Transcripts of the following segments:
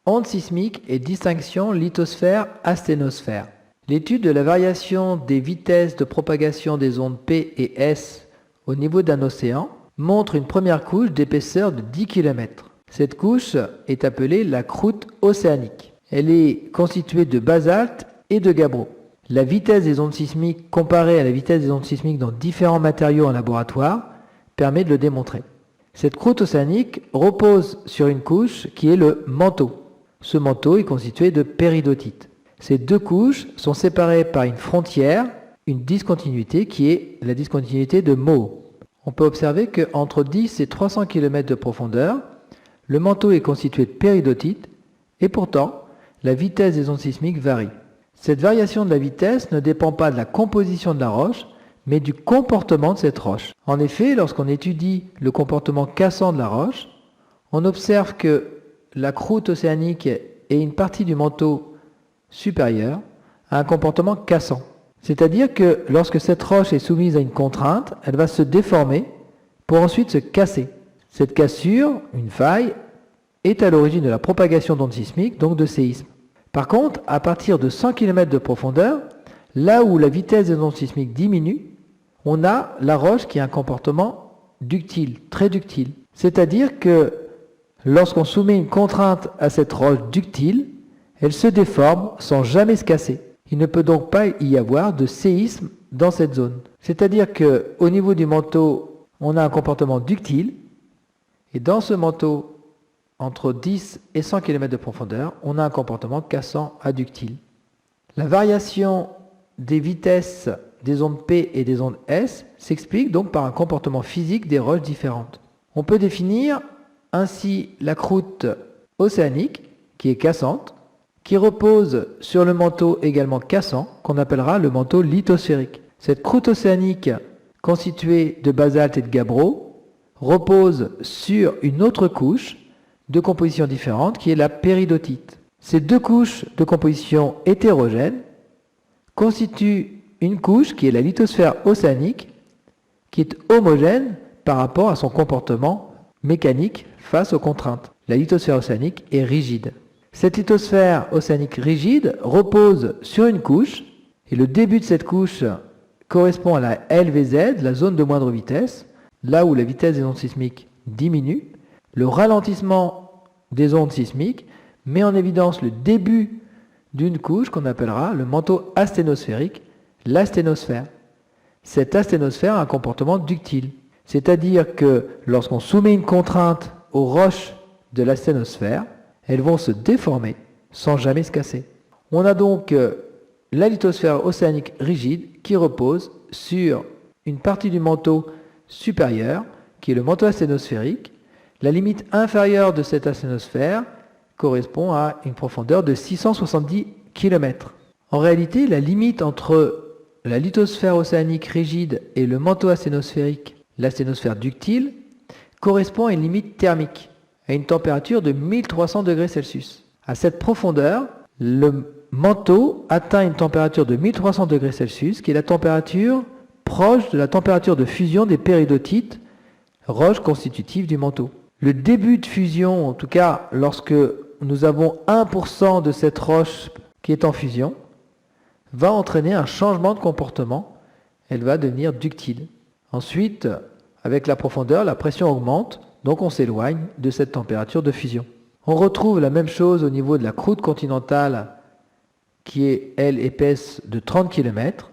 Ondes sismiques et distinction lithosphère-asténosphère. L'étude de la variation des vitesses de propagation des ondes P et S au niveau d'un océan montre une première couche d'épaisseur de 10 km. Cette couche est appelée la croûte océanique. Elle est constituée de basalte et de gabbro. La vitesse des ondes sismiques comparée à la vitesse des ondes sismiques dans différents matériaux en laboratoire permet de le démontrer. Cette croûte océanique repose sur une couche qui est le manteau. Ce manteau est constitué de péridotite. Ces deux couches sont séparées par une frontière, une discontinuité qui est la discontinuité de Moe. On peut observer qu'entre 10 et 300 km de profondeur, le manteau est constitué de péridotite et pourtant, la vitesse des ondes sismiques varie. Cette variation de la vitesse ne dépend pas de la composition de la roche, mais du comportement de cette roche. En effet, lorsqu'on étudie le comportement cassant de la roche, on observe que la croûte océanique et une partie du manteau supérieur a un comportement cassant. C'est-à-dire que lorsque cette roche est soumise à une contrainte, elle va se déformer pour ensuite se casser. Cette cassure, une faille, est à l'origine de la propagation d'ondes sismiques, donc de séismes. Par contre, à partir de 100 km de profondeur, là où la vitesse des ondes sismiques diminue, on a la roche qui a un comportement ductile, très ductile. C'est-à-dire que lorsqu'on soumet une contrainte à cette roche ductile, elle se déforme sans jamais se casser. Il ne peut donc pas y avoir de séisme dans cette zone. C'est-à-dire qu'au niveau du manteau, on a un comportement ductile, et dans ce manteau, entre 10 et 100 km de profondeur, on a un comportement cassant adductile. La variation des vitesses des ondes P et des ondes S s'explique donc par un comportement physique des roches différentes. On peut définir ainsi la croûte océanique, qui est cassante, qui repose sur le manteau également cassant, qu'on appellera le manteau lithosphérique. Cette croûte océanique, constituée de basalte et de gabbro, repose sur une autre couche de composition différente, qui est la péridotite. Ces deux couches de composition hétérogène constituent une couche qui est la lithosphère océanique, qui est homogène par rapport à son comportement mécanique face aux contraintes. La lithosphère océanique est rigide. Cette lithosphère océanique rigide repose sur une couche, et le début de cette couche correspond à la LVZ, la zone de moindre vitesse, là où la vitesse des ondes sismiques diminue. Le ralentissement des ondes sismiques met en évidence le début d'une couche qu'on appellera le manteau asténosphérique, l'asténosphère. Cette asténosphère a un comportement ductile, c'est-à-dire que lorsqu'on soumet une contrainte aux roches de l'asténosphère, elles vont se déformer sans jamais se casser. On a donc la lithosphère océanique rigide qui repose sur une partie du manteau supérieur, qui est le manteau asténosphérique. La limite inférieure de cette asténosphère correspond à une profondeur de 670 km. En réalité, la limite entre la lithosphère océanique rigide et le manteau asténosphérique, l'asténosphère ductile, correspond à une limite thermique, à une température de 1300 degrés Celsius. À cette profondeur, le manteau atteint une température de 1300 degrés Celsius, qui est la température proche de la température de fusion des péridotites, roches constitutives du manteau. Le début de fusion, en tout cas lorsque nous avons 1% de cette roche qui est en fusion, va entraîner un changement de comportement. Elle va devenir ductile. Ensuite, avec la profondeur, la pression augmente, donc on s'éloigne de cette température de fusion. On retrouve la même chose au niveau de la croûte continentale, qui est, elle, épaisse de 30 km.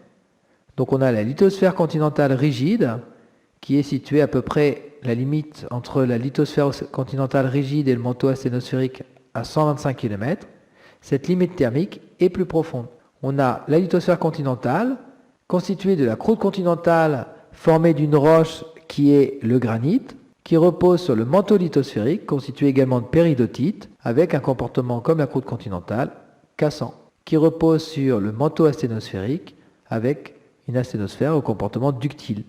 Donc on a la lithosphère continentale rigide, qui est située à peu près la limite entre la lithosphère continentale rigide et le manteau asténosphérique à 125 km. Cette limite thermique est plus profonde. On a la lithosphère continentale, constituée de la croûte continentale formée d'une roche qui est le granit, qui repose sur le manteau lithosphérique, constitué également de péridotite, avec un comportement comme la croûte continentale, cassant, qui repose sur le manteau asténosphérique, avec une asténosphère au comportement ductile.